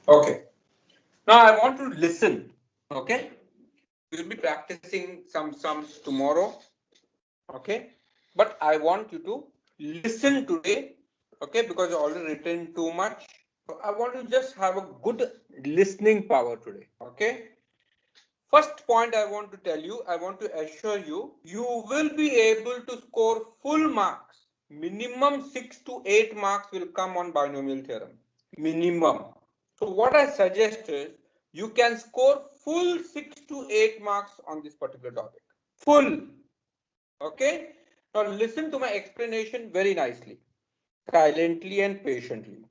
Okay. Now I want to listen. Okay. We'll be practicing some sums tomorrow. Okay. But I want you to listen today. Okay. Because I already written too much. So I want to just have a good listening power today. Okay. First point I want to tell you, I want to assure you, you will be able to score full marks. Minimum 6 to 8 marks will come on binomial theorem. Minimum. So what I suggest is you can score full 6 to 8 marks on this particular topic. Full. Okay. Now listen to my explanation very nicely, silently and patiently.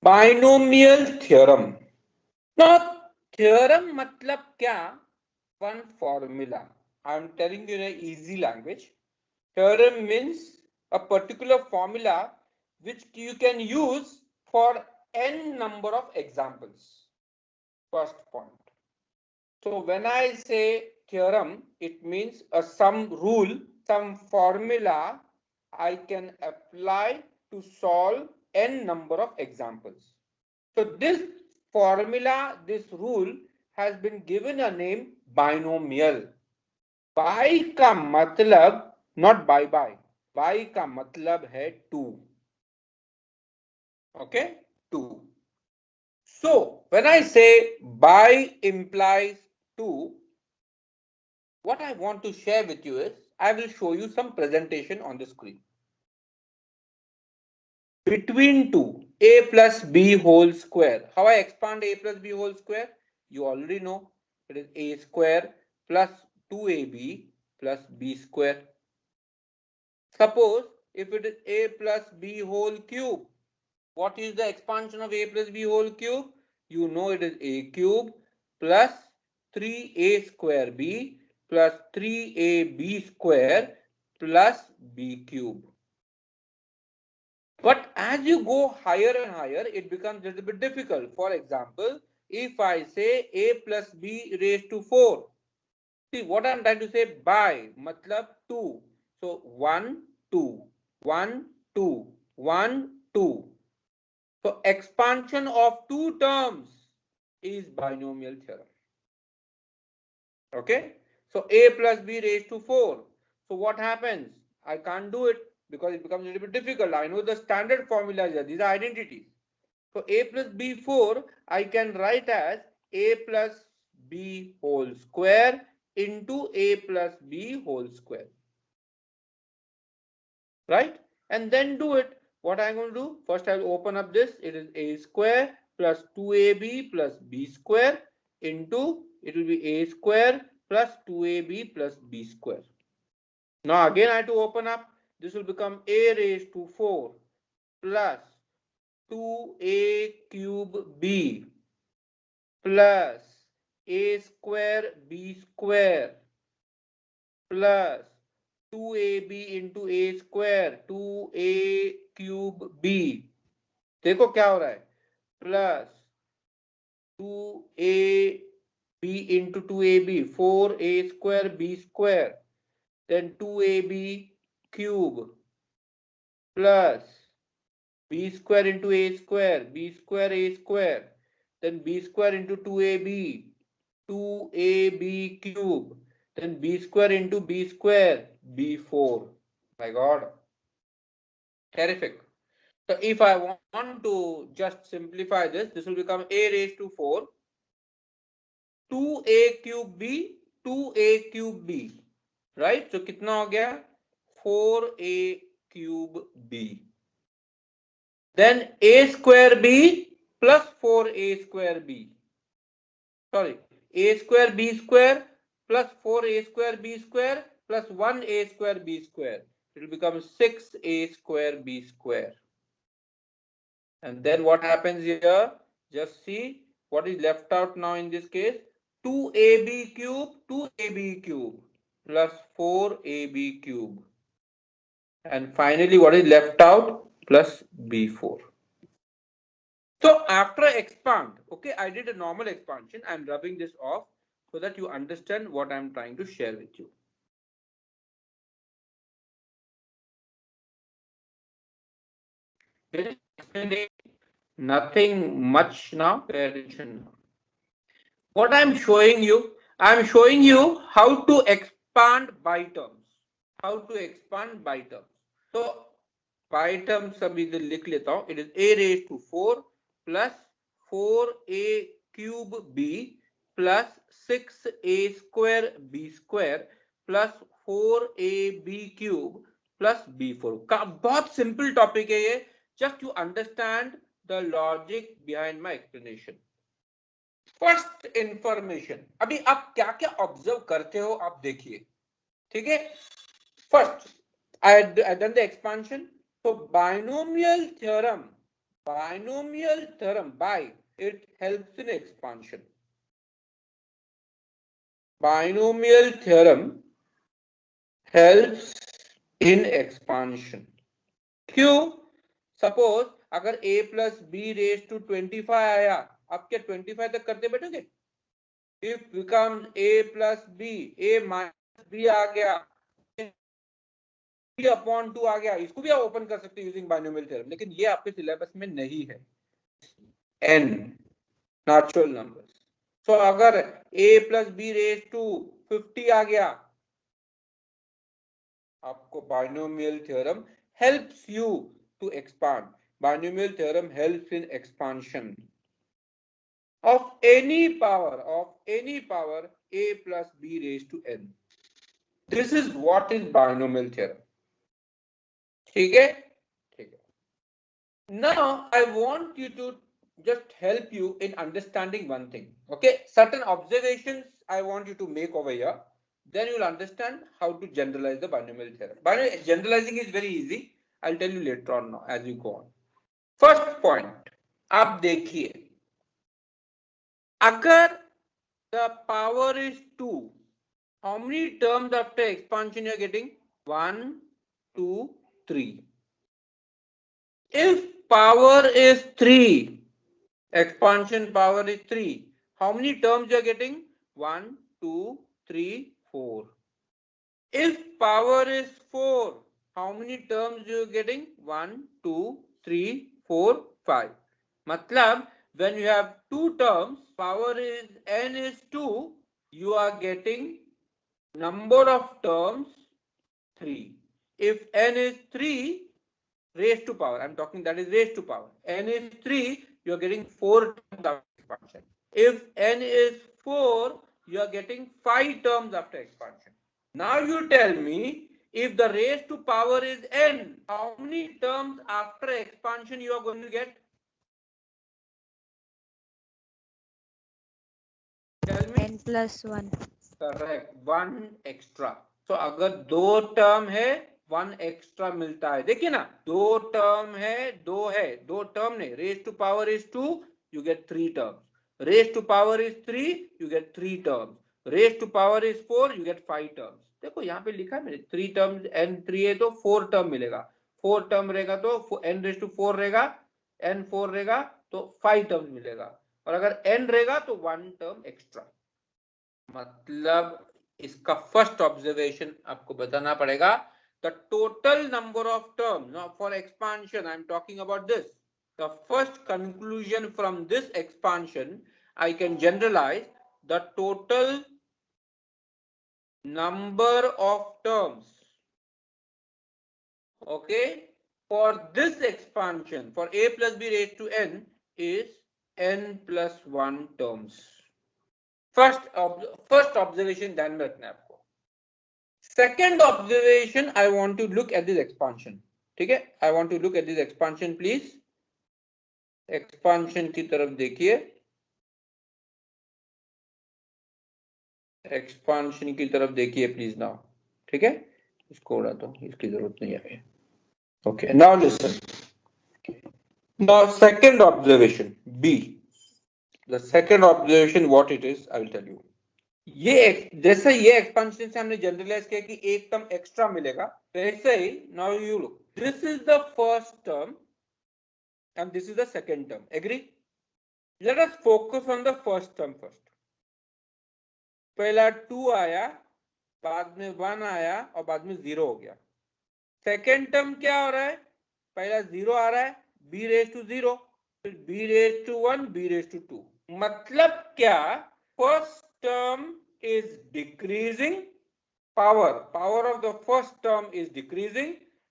Binomial theorem. Now theorem matlab kya? One formula. I am telling you in an easy language. Theorem means a particular formula which you can use for n number of examples. First point. So when I say theorem, it means some rule, some formula I can apply to solve n number of examples. So this formula, this rule has been given a name binomial. Bi का मतलब not bi का मतलब है two. Okay, two. So when I say by implies two, what I want to share with you is I will show you some presentation on the screen. Between two, a plus b whole square. How I expand a plus b whole square? You already know. It is a square plus 2ab plus b square. Suppose if it is a plus b whole cube, what is the expansion of a plus b whole cube? You know it is a cube plus 3a square b plus 3ab square plus b cube. But as you go higher and higher, it becomes a little bit difficult. For example, if I say a plus b raised to 4, see what I'm trying to say by matlab 2. So 1, 2, 1, 2, 1, 2. So expansion of two terms is binomial theorem. Okay. So a plus b raised to 4. So what happens? I can't do it because it becomes a little bit difficult. I know the standard formula here. These are identities. So a plus b 4 I can write as a plus b whole square into a plus b whole square. Right? And then do it. What I'm going to do? First I will open up this. It is a square plus 2ab plus b square into, it will be a square plus 2ab plus b square. Now again I have to open up. This will become a raised to 4 plus 2a cube b plus a square b square plus 2ab into a square 2a cube b. देखो क्या हो रहा है, plus 2ab into 2ab 4a square b square, then 2ab cube plus b square into a square a square, then b square into 2ab 2ab cube, then b square into b square b4. My God, terrific. So if I want to just simplify this will become a raised to 4 2a cube b 2a cube b, right? So कितना हो गया 4a cube b, then a square b plus 4a square b, sorry, a square b square plus 4a square b square plus 1a square b square. It will become 6a square b square. And then what happens here? Just see what is left out now in this case. 2ab cube plus 4ab cube. And finally, what is left out? Plus b4. So after I expand, okay, I did a normal expansion. I'm rubbing this off so that you understand what I'm trying to share with you. nothing much now. Pay attention now. What I'm showing you how to expand by terms. How to expand by terms. So by terms अभी लिख लेता हूं. It is a raised to 4 plus 4a cube b plus 6a square b square plus 4ab cube plus b4. बहुत simple topic है ये. Just to understand the logic behind my explanation. First information. अभी आप क्या क्या observe करते हो आप देखिए. ठीक है. First I done the expansion. तो binomial theorem by it helps in expansion. Binomial theorem helps in expansion. क्यों? सपोज अगर a plus b raise to 25 आया, आप क्या 25 तक करते बैठोगे? If becomes a plus b, a minus b आ गया, b upon 2 आ गया, इसको भी आप ओपन कर सकते हो यूजिंग बाइनोमियल थ्योरम, लेकिन ये आपके सिलेबस में नहीं है. n natural numbers. सो अगर a plus b raise to 50 आ गया, आपको binomial theorem helps you to expand. Binomial theorem helps in expansion of any power a plus b raised to n. This is what is binomial theorem. ठीक है. Now I want you to just help you in understanding one thing. Okay, certain observations I want you to make over here, then you will understand how to generalize the binomial theorem. Generalizing is very easy. I'll tell you later on now as we go on. First point, आप देखिए, अगर the power is 2, how many terms after expansion you are getting? 1, 2, 3. If power is 3, expansion power is 3, how many terms you are getting? 1, 2, 3, 4. If power is 4, how many terms you are getting? 1, 2, 3, 4, 5. मतलब when you have 2 terms, power is n is 2, you are getting number of terms 3. If n is 3 raised to power, I'm talking that is raised to power, n is 3, you are getting 4 terms after expansion. If n is 4, you are getting 5 terms after expansion. Now you tell me, if the raised to power is n, how many terms after expansion you are going to get? Tell me. n plus 1. Correct, 1 extra. So अगर 2 term है 1 extra मिलता है. देखिए ना, 2 term है 2 term नहीं. Raise to power is 2, you get 3 terms. Raised to power is 3, you get 3 terms. Raised to power is 4, you get 5 terms. देखो यहाँ पे लिखा है मैंने 3 terms, n 3 है तो 4 term मिलेगा. 4 term रहेगा तो n raised to 4 रहेगा, n 4 रहेगा तो 5 terms मिलेगा, और अगर n रहेगा तो 1 term एक्स्ट्रा. मतलब इसका फर्स्ट ऑब्जर्वेशन आपको बताना पड़ेगा. The total number of terms, now for expansion I am talking about this. The first conclusion from this expansion, I can generalize the total number of terms, okay, for this expansion for a plus b raised to n is n plus 1 terms. First observation ध्यान में रखना है आपको. Second observation, I want to look at this expansion. ठीक है, I want to look at this expansion. Please expansion की तरफ देखिए. एक्सपांशन की तरफ देखिए प्लीज नाउ. ठीक है, इसको उड़ा दो, इसकी जरूरत नहीं है. Okay, now listen. Now second observation b. The second observation, what it is, I will tell you. ये जैसे ये एक्सपेंशन से हमने जनरलाइज किया कि एक टर्म एक्स्ट्रा मिलेगा, वैसे ही now you look, this is the first term and this is the second term. Agree? Let us focus on the first term first. पहला 2 आया, बाद में 1 आया और बाद में 0 हो गया. सेकंड टर्म क्या हो रहा है? पहला 0 आ रहा है, b रेज टू 0, फिर b raise to 1, b raise to 2। मतलब क्या, first term is decreasing, power of the first term is decreasing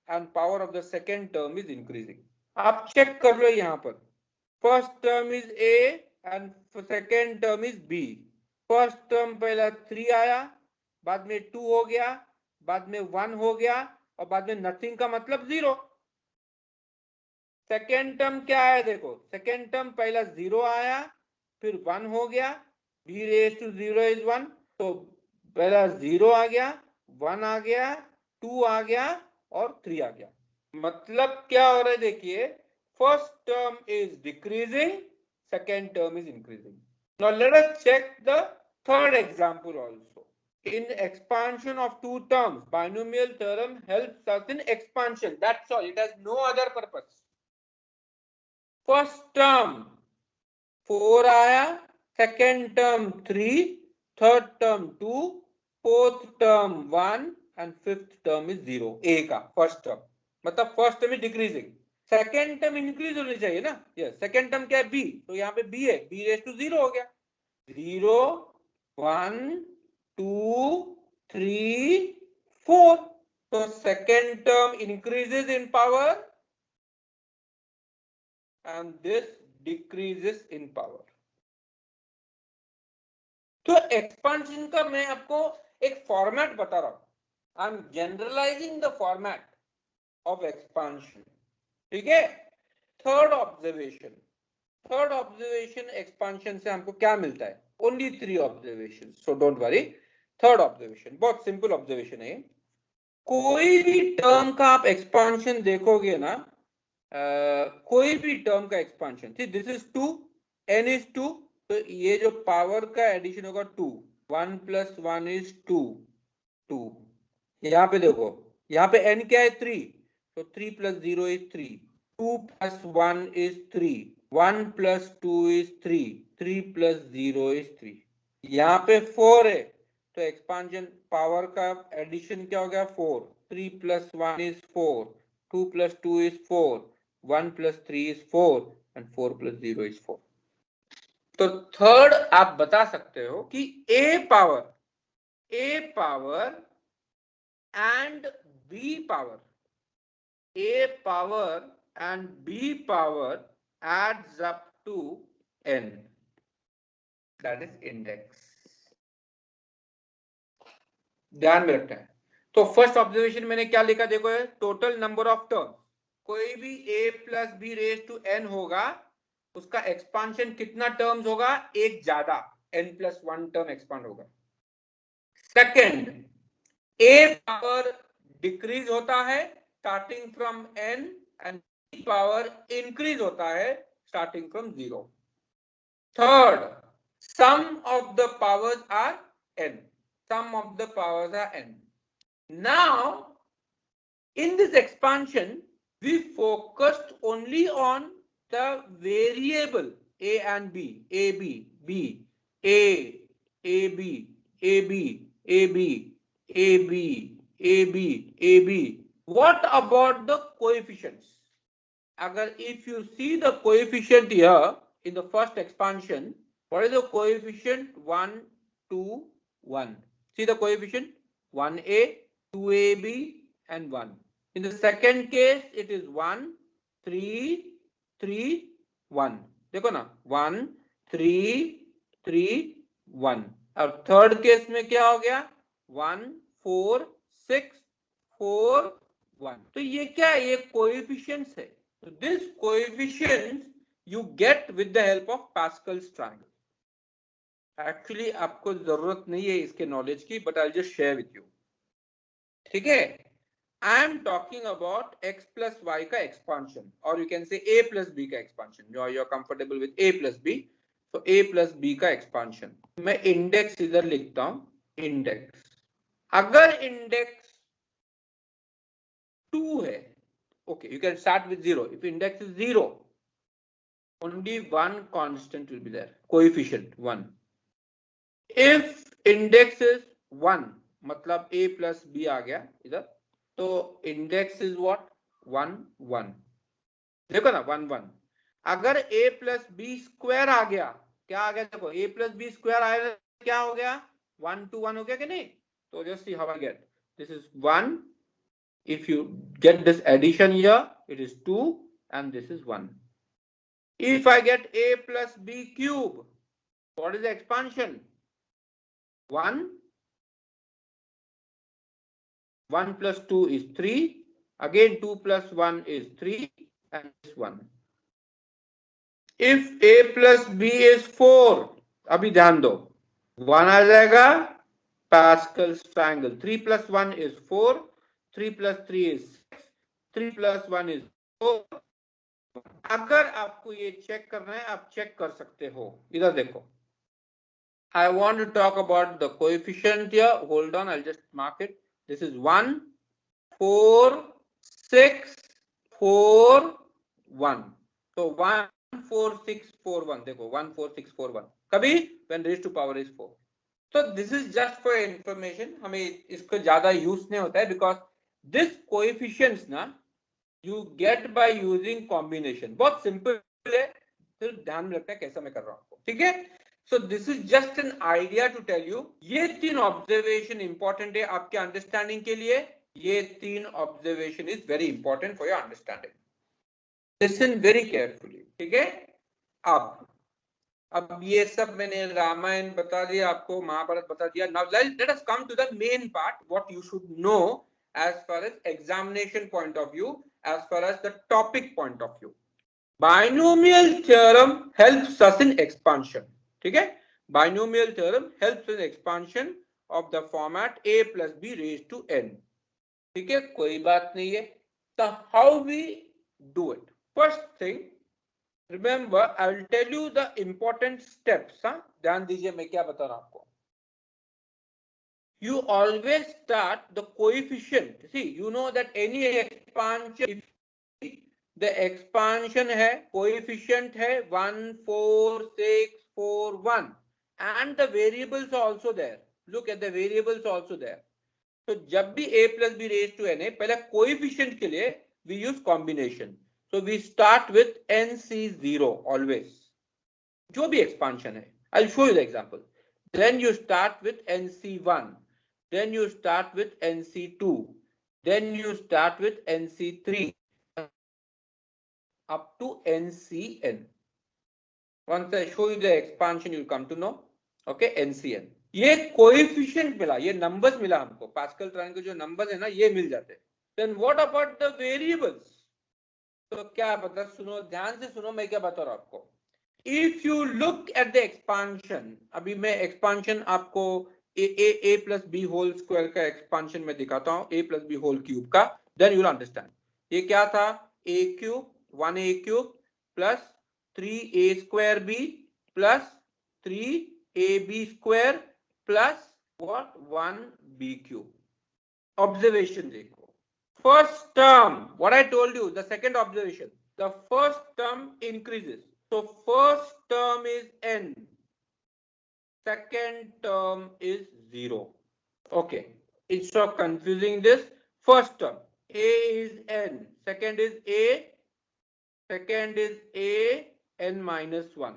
and power of the second term is increasing। आप चेक कर लो यहां पर, first term is a and second term is b। First term पहला 3 आया, बाद में 2 हो गया, बाद में 1 हो गया और बाद में नथिंग का मतलब 0। सेकेंड टर्म क्या है, देखो सेकेंड टर्म पहला 0 आया, फिर 1 हो गया, b रेज टू 0 इज 1, तो पहला 0 आ गया, 1 आ गया, 2 आ गया और 3 आ गया। मतलब क्या हो रहा है, देखिए first term is decreasing, second term is increasing. Now let us check the third example also. In expansion of two terms, binomial theorem helps us in expansion. That's all. It has no other purpose. First term 4 आया, second term 3, third term 2, fourth term 1 and fifth term is 0। A का first term मतलब first term is decreasing, second term increase होनी चाहिए ना। Yes, second term क्या है, b, तो यहाँ पे b है, b रेज टू 0 हो गया, 0 1 2 3 4। तो second term increases in power and this decreases in power। तो एक्सपांशन का मैं आपको एक फॉर्मेट बता रहा हूं, I am generalizing the format of expansion. ठीक है, third observation, third observation expansion से हमको क्या मिलता है, only 3 observation, so don't worry. Third observation बहुत सिंपल ऑब्जर्वेशन है, कोई भी टर्म का आप एक्सपांशन देखोगे ना, कोई भी टर्म का expansion, this is 2, n is 2, तो ये जो पावर का एडिशन होगा 2, 1 प्लस 1 इज 2, 2। यहाँ पे देखो, यहाँ पे n क्या है 3, तो 3 plus 0 is 3, 2 plus 1 is 3, 1 plus 2 is 3, 3 plus 0 is 3। यहाँ पे 4 है, तो एक्सपांशन पावर का एडिशन क्या हो गया 4, 3 plus 1 is 4, 2 plus 2 is 4, 1 plus 3 is 4 and 4 plus 0 is 4। तो थर्ड आप बता सकते हो कि a power and b power, a power and b power adds up to n, that is index। ध्यान में रखना है। तो फर्स्ट ऑब्जर्वेशन मैंने क्या लिखा, देखो टोटल नंबर ऑफ टर्म, कोई भी a plus b raise to n होगा, उसका एक्सपांशन कितना टर्म्स होगा, एक ज्यादा, n प्लस 1 टर्म एक्सपांड होगा। सेकेंड, a पावर डिक्रीज होता है starting from n and b power increase होता है starting from 0। Third, sum of the powers are n, sum of the powers are n। Now, in this expansion, we focused only on the variable a and b, a, b, b, a, a, b, a, b, a, b, a, b, a, b, a, b। What about the coefficients? Agar if you see the coefficient here in the first expansion, what is the coefficient? 1, 2, 1. See the coefficient 1a, 2ab and 1। In the second case it is 1, 3, 3, 1। देखो ना 1, 3, 3, 1। और third case में क्या हो गया 1, 4, 6, 4, 1। तो ये क्या है, ये कोएफिशिएंट्स है। So this coefficients you get with the help of Pascal's triangle। Actually आपको जरूरत नहीं है इसके नॉलेज की, but I just share with you. ठीक है, I am talking about x plus y का एक्सपांशन, और you can say a plus b का एक्सपांशन, जो you are comfortable with a plus b, तो a प्लस बी का expansion. मैं index इधर लिखता हूं, इंडेक्स, अगर इंडेक्स 2 है, okay, you can start with 0। if index is 0, only one constant will be there, coefficient 1। if index is 1, मतलब a plus b आ गया इधर, तो index is what 1, 1। देखो ना 1, 1। अगर a प्लस बी स्क्वायर आ गया, क्या आ गया देखो, a प्लस बी स्क्वायर आया, क्या हो गया 1 to 1 हो गया कि नहीं? तो just see how I get, this is 1, if you get this addition here it is 2 and this is 1. If I get a plus b cube, what is the expansion? 1, 1 plus 2 is 3, again 2 plus 1 is 3 and this 1. If a plus b is 4, अभी ध्यान दो, 1 आ जाएगा, Pascal's triangle, 3 plus 1 is 4, 3 plus 3 is 6, 3 plus 1 is 4. अगर आपको ये check करना है आप चेक कर सकते हो, इधर देखो. I want to talk about the coefficient here. Hold on, I'll just mark it. This is 1, 4, 6, 4, 1. So 1, 4, 6, 4, 1. देखो 1, 4, 6, 4, 1. कभी when raised to power is 4. So this is just for information. हमें इसको ज्यादा यूज नहीं होता है because this coefficients ना you get by using combination. बहुत सिंपल है, सिर्फ ध्यान में रखना है कैसा मैं कर रहा हूँ, ठीक है? So this is just an idea to tell you. ये 3 ऑब्जर्वेशन इंपॉर्टेंट है आपके अंडरस्टैंडिंग के लिए. ये 3 observation is very important for your understanding. Listen very carefully, ठीक है? अब ये सब मैंने रामायण बता दिया आपको, महाभारत बता दिया. Now let us come to the main part, what you should know as far as examination point of view, as far as the topic point of view. Binomial theorem helps us in expansion. ठीक है? Binomial theorem helps in expansion of the format a plus b raised to n. ठीक है, कोई बात नहीं है. So how we do it? First thing, remember I will tell you the important steps. ध्यान दीजिए मैं क्या बता रहा हूं आपको. You always start the coefficient. See, you know that any expansion, the expansion है, coefficient है 1, 4, 6, 4, 1, and the variables are also there. Look at the variables also there. तो जब भी a plus b raised to n है, पहले coefficient के लिए we use combination. So we start with nc0 always. जो भी expansion है, I'll show you the example. Then you start with nc1. Then you start with nc2. Then you start with nc3 up to ncn. Once I show you the expansion, you'll come to know. Okay, ncn. ये coefficient मिला, ये numbers मिला हमको. Pascal triangle जो numbers है ना, ये मिल जाते हैं. Then what about the variables? तो क्या बता, सुनो ध्यान से सुनो मैं क्या बता रहा हूं आपको. If you look at the expansion, अभी मैं एक्सपांशन आपको a plus b whole square का एक्सपांशन में दिखाता हूं, a plus b whole cube का. Then you will understand. ये क्या था, a cube 1a cube plus 3a square b plus 3ab square plus what 1b cube. Observation देखो. First term, what I told you, the second observation, the first term increases. So first term is n, second term is 0. Okay, instead of confusing this, first term a is n, second is a n minus 1,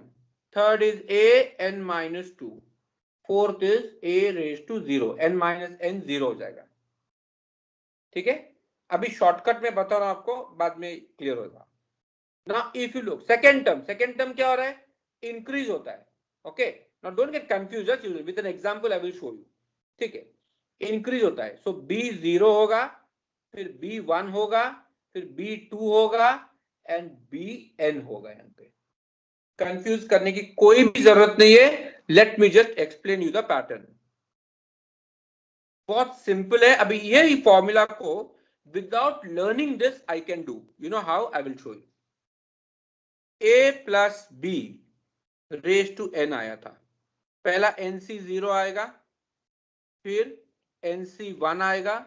third is a n minus 2, fourth is a raised to 0, n minus n 0 हो जाएगा. ठीक है, अभी shortcut में बता रहा हूं आपको, बाद में क्लियर होगा. Now if you look second term क्या हो रहा है, इंक्रीज होता है. Okay, now don't get confused, with an example I will show you. ठीक है, इंक्रीज होता है. सो b 0 होगा, फिर b 1 होगा, फिर b 2 होगा एंड b n होगा. यहां पे कंफ्यूज करने की कोई भी जरूरत नहीं है. Let me just explain you the pattern. बहुत सिंपल है. अभी यही फॉर्मूला को without learning this I can do. You know how, I will show you. a plus b raise to n आया था. पहला nc0 आएगा, फिर nc1 आएगा,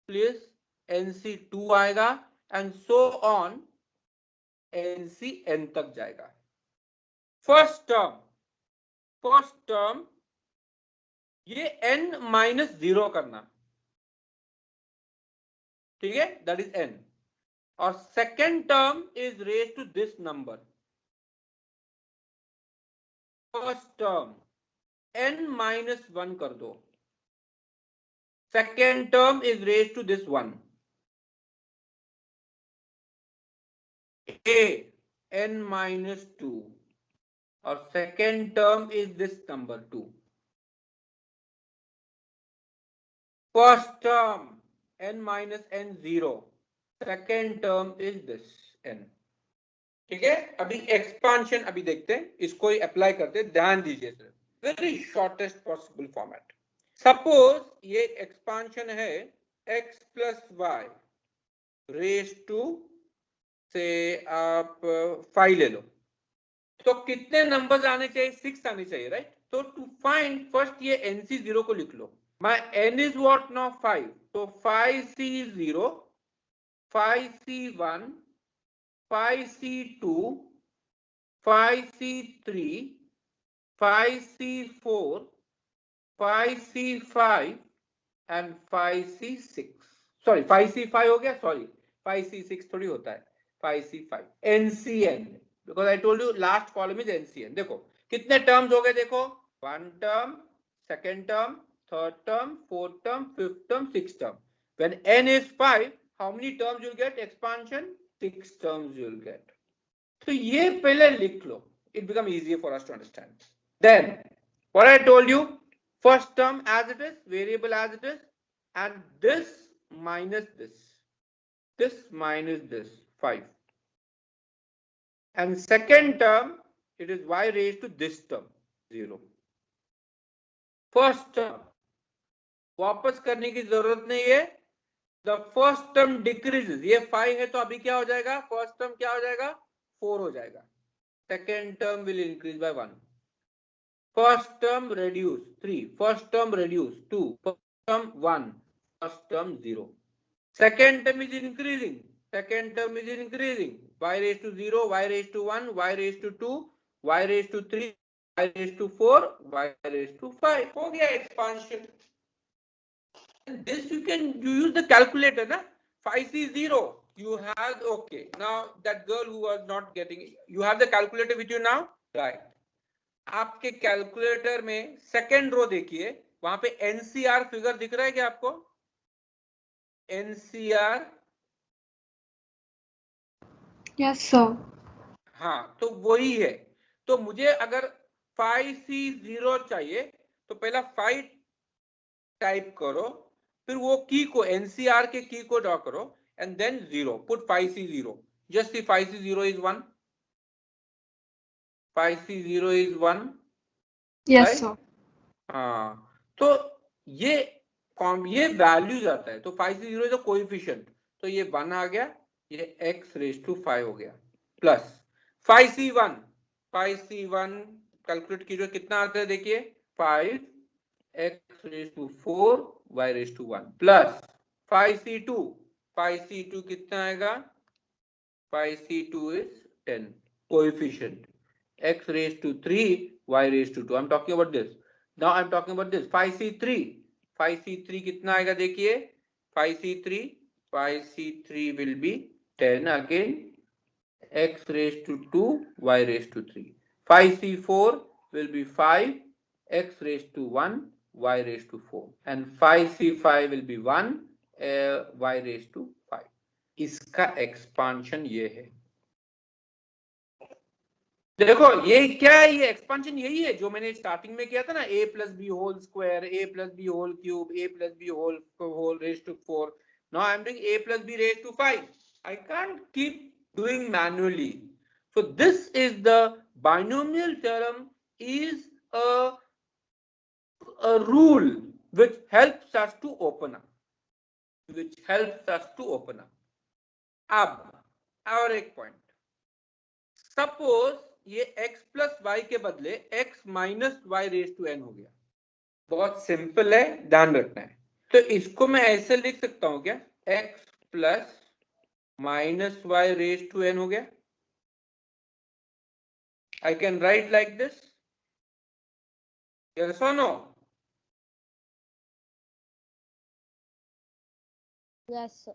प्लस nc2 आएगा एंड सो ऑन ncn तक जाएगा. फर्स्ट टर्म ये n माइनस 0 करना. ठीक है, दैट इज n. और second term is raise to this number. First term n minus 1 कर दो, second term is raise to this 1, a n minus 2 और second term is this number 2. First term n minus n 0, second term is this n. ठीक है, अभी expansion अभी देखते हैं, इसको ही अप्लाई करते हैं, ध्यान दीजिए sir, very shortest possible format. Suppose ये एक्सपांशन है x plus y raise to से आप 5 ले लो, तो कितने नंबर्स आने चाहिए? 6 आने चाहिए, राइट? तो टू फाइंड फर्स्ट ये NC0 को लिख लो. My n is what now 5, तो 5C0, 5C1, 5C2, 5C3, 5C4, 5C5 and 5C6. Sorry 5C5 हो गया, सॉरी 5C6 थोड़ी होता है, 5C5. NCN, because I told you last column is NCN. देखो कितने टर्म्स हो गए, देखो 1 term, second term, third term, fourth term, fifth term, sixth term. When n is 5, how many terms you'll get? Expansion 6 terms you'll get. तो ये पहले लिख लो, it become easier for us to understand. Then what I told you, first term as it is, variable as it is, and this minus this minus this 5. And second term, it is y raised to this term 0. First term वापस करने की जरूरत नहीं है, the first term decreases. ये 5 है तो अभी क्या हो जाएगा? फर्स्ट टर्म क्या हो जाएगा? 4 हो जाएगा. Second term will increase by 1. First term reduce 3, first term reduce 2, first term 1, first term 0. Second term is increasing, second term is increasing, y raised to 0, y raised to 1, y raised to 2, y raised to 3, y raised to 4, y raised to 5. हो गया expansion. And this you use the calculator, na? 5C0 you have, okay, now that girl who was not getting it, you have the calculator with you now, right? आपके calculator में second row देखिए, वहां पे NCR figure दिख रहा है क्या आपको? NCR, yes sir. हाँ, तो वही है. तो मुझे अगर 5C0 चाहिए तो पहला 5 टाइप करो, फिर वो की को NCR के की को ड्रॉ करो, and then 0, put 5C0. Just see 5C0 is 1, 5C0 is 1. Yes sir. हाँ, तो ये वैल्यूज आता है, तो 5C0 इज अ कोएफिशिएंट, तो ये 1 आ गया, ये x रेज टू 5 हो गया, प्लस 5C1, 5C1 कैलकुलेट कीजिए कितना आता है, देखिए 5 x raise to 4 y raise to 1, plus 5C2, 5C2 कितना आएगा? 5C2 is 10, coefficient x raised to 3, y raised to 2. I'm talking about this. Now I'm talking about this 5C3. 5C3 कितना आएगा देखिए? 5C3 will be 10 again, x raised to 2, y raised to 3. 5C4 will be 5, x raised to 1, y raised to 4. And 5C5 will be 1, y raised to 5. इसका expansion ये है. देखो ये क्या है, ये एक्सपांशन यही है जो मैंने स्टार्टिंग में किया था ना, a plus b whole square, a plus b whole cube, a plus b whole raise to 4. Now I am doing a plus b raise to 5. I can't keep doing manually. So this is the binomial theorem, is a rule which helps us to open up. अब और एक point, suppose ये x plus y के बदले x minus y raise to n हो गया. बहुत simple है, ध्यान रखना है. तो इसको मैं ऐसे लिख सकता हूं क्या? x plus minus y raise to n हो गया. I can write like this, yes और नो? Yes sir.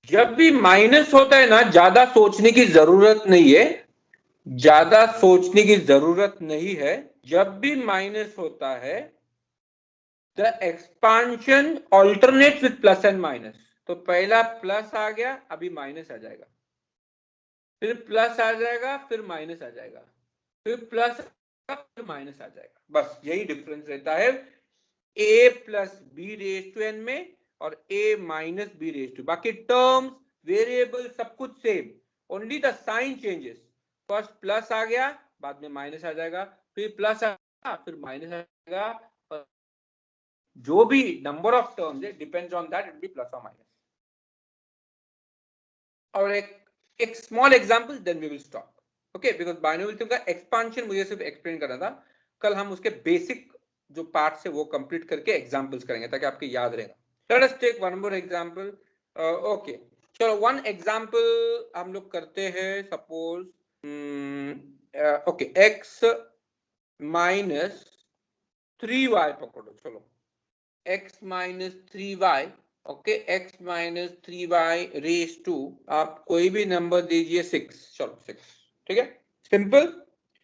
जब भी माइनस होता है ना, ज्यादा सोचने की जरूरत नहीं है. ज्यादा सोचने की जरूरत नहीं है। जब भी माइनस होता है the expansion alternates with plus and minus. तो पहला प्लस आ गया, अभी माइनस आ जाएगा, फिर प्लस आ जाएगा, फिर माइनस आ जाएगा, फिर प्लस फिर माइनस आ जाएगा। बस यही डिफरेंस रहता है a plus b raise to n में और a minus b raise to. बाकी टर्म्स वेरिएबल सब कुछ same, only the sign changes. First plus आ गया, बाद में माइनस आ जाएगा, फिर प्लस आएगा, फिर माइनस आ जाएगा। जो भी नंबर ऑफ टर्म्स है depends on that, it be plus और माइनस। और एक small example, then we will stop. Okay, because binomial theorem का एक्सपांशन मुझे सिर्फ एक्सप्लेन करना था। कल हम उसके बेसिक जो पार्ट्स है वो कंप्लीट करके एग्जांपल्स करेंगे ताकि आपके याद रहेगा। Let us take one more example. Okay, चलो वन एग्जांपल हम लोग करते हैं। Suppose okay, x minus 3y पकड़ो। चलो x minus 3y, okay, x minus 3y raise to, आप कोई भी नंबर दीजिए 6। चलो 6, ठीक है, सिंपल।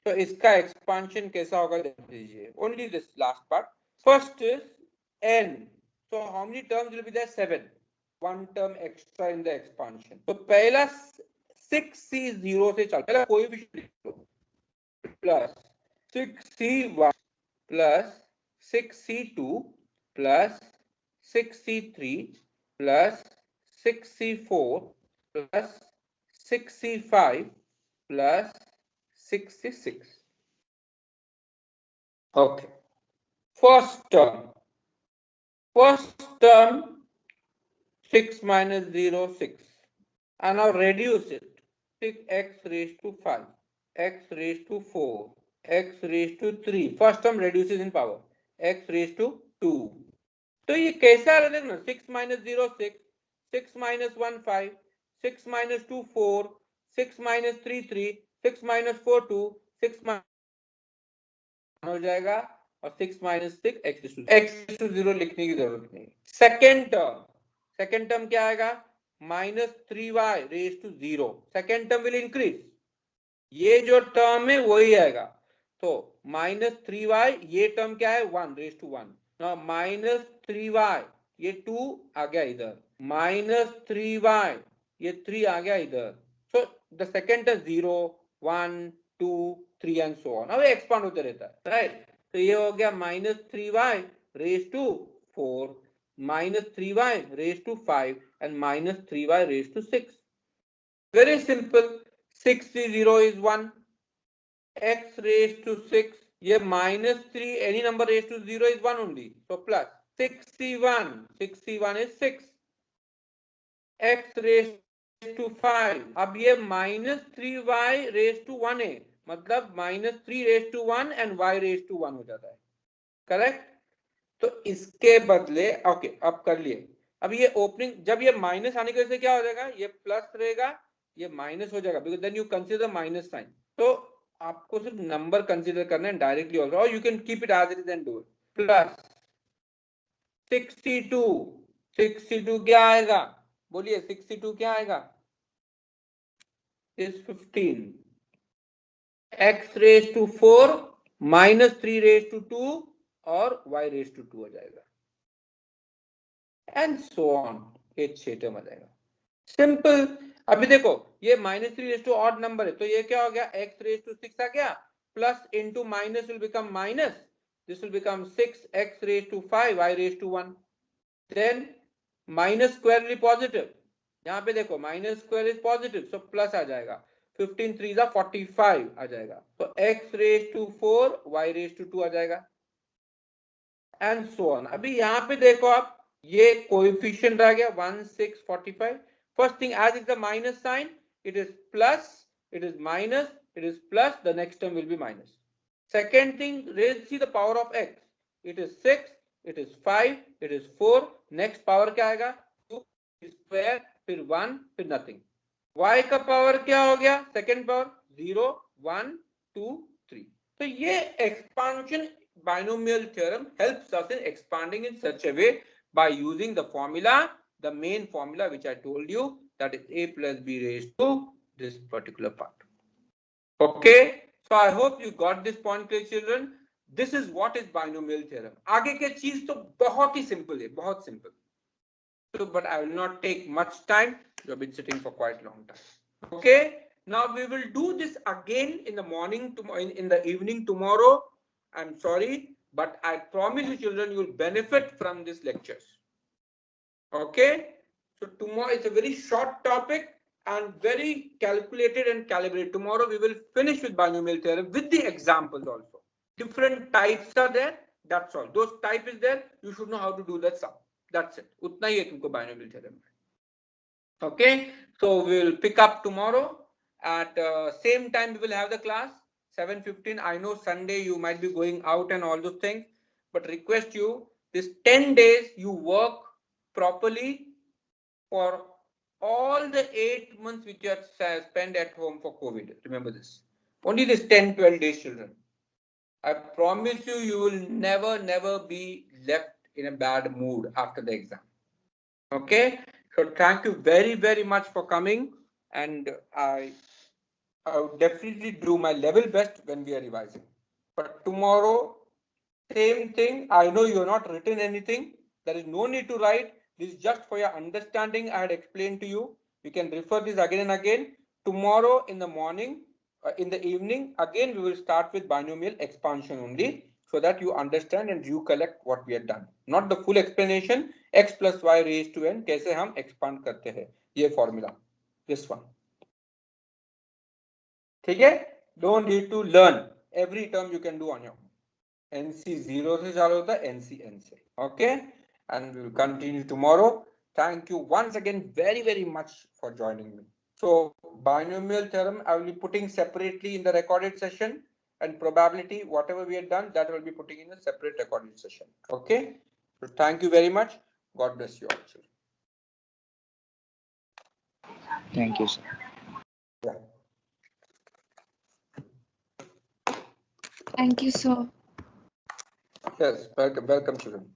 तो इसका एक्सपांशन कैसा होगा देख लीजिए, only this last part. First is n, so how many terms will be there? 7, one term extra in the expansion। तो पहला 6c0 से चल, पहला कोई भी plus 6c1 plus 6c2 plus 6c3 plus 6c4 plus 6c5 plus 6c6। Okay, first term 6 minus 0 6, and now reduce it, 6x raised to 5, x raised to 4, x raised to 3, first term reduces in power, x raised to 2। तो ये कैसा आ रहा है ना, 6 minus 0 6, 6 minus 1 5, 6 minus 2 4, 6 minus 3 3, 6 minus 4 2, 6 हो जाएगा, और 6 minus 6 x to 0 लिखने की जरूरत नहीं। सेकेंड टर्म क्या आएगा, minus 3y raise to 0। Second term will increase, ये जो टर्म है वही आएगा। तो माइनस 3y, ये टर्म क्या है 1 रेज टू 1, माइनस 3y, ये 2 आ गया इधर, माइनस 3y, ये 3 आ गया इधर। So the second term 0 1 2 3 and so on, अब एक्सपांड होते रहता है, राइट। तो ये हो गया minus 3y raise to 4, minus 3y raised to 5 and minus 3y raised to 6. Very simple. 6 0 is 1, x raised to 6, ये minus 3, any number raised to 0 is 1 only, so plus 6c1 is 6, x raised to 5, अब ये minus 3y raised to 1 है, मतलब minus 3 raised to 1 and y raised to 1 हो जाता है, correct. तो इसके बदले ओके, अब कर लिए। अब ये ओपनिंग, जब ये माइनस आने की वजह से क्या हो जाएगा, ये प्लस रहेगा, ये माइनस हो जाएगा, because then you consider minus sign. तो आपको सिर्फ नंबर कंसीडर करना है डायरेक्टली ऑल्सो, और you can keep it as it is and do it. Plus 62 क्या आएगा, बोलिए 62 क्या आएगा, is 15, x raise to 4 minus 3 raise to 2 और y रेज टू 2 हो जाएगा, एंड सो ऑन, ये 6 टर्म आ जाएगा। सिंपल। अभी देखो ये minus 3 raise to odd number है, तो ये क्या हो गया, x रेज टू 6 आ गया, plus into minus will become minus, this will become 6x raise to 5 y raise to 1, then minus square will positive, यहाँ पे देखो minus square is positive, so plus आ जाएगा, 15 3 जा 45 आ जाएगा, तो x raise to 4 y raise to 2 आ जाएगा, एंड सो ऑन। अभी यहाँ पे देखो आप, ये कोएफिशिएंट आ गया 1 6 45। First thing, as is the minus sign, it is plus, it is minus, it is plus, the next term will be minus. Second thing, see the power of x, it is 6, it is 5, it is 4, next power क्या आएगा 2 square, फिर 1, फिर nothing। y का power क्या हो गया, second power 0 1 2 3। तो ये expansion binomial theorem helps us in expanding in such a way by using the formula, the main formula which I told you, that is a plus b raised to this particular part. Okay, so I hope you got this point clear, children. This is what is binomial theorem. आगे के चीज तो बहुत ही simple है, बहुत simple. So, but I will not take much time. You have been sitting for quite a long time. Okay, now we will do this again in the morning, in the evening tomorrow. I'm sorry, but I promise you, children, you will benefit from these lectures. Okay, so tomorrow it's a very short topic and very calculated and calibrated. Tomorrow we will finish with binomial theorem with the examples also. Different types are there. That's all. Those type is there. You should know how to do that sum. That's it. उतना ही है तुमको binomial theorem. Okay, so we will pick up tomorrow at same time. We will have the class 7:15. I know Sunday you might be going out and all those things, but request you this 10 days you work properly for all the 8 months which you have spent at home for COVID. Remember this. Only this 10-12 days, children. I promise you, you will never be left in a bad mood after the exam. Okay, so thank you very much for coming, and I would definitely do my level best when we are revising. But tomorrow, same thing. I know you have not written anything. There is no need to write. This is just for your understanding. I had explained to you. You can refer this again and again. Tomorrow in the morning, in the evening, again we will start with binomial expansion only, so that you understand and you collect what we have done. Not the full explanation. X plus y raised to n कैसे हम expand करते हैं ये formula. This one. ठीक है? Don't need to learn. Every term you can do on your own. NC 0 से चालू होता है, NC N से. Okay, and we will continue tomorrow. Thank you once again very much for joining me. So binomial theorem I will be putting separately in the recorded session, and probability whatever we have done that will be putting in a separate recorded session. Okay, so thank you very much. God bless you all. Thank you, sir. Yeah. Thank you, sir. Yes, welcome children.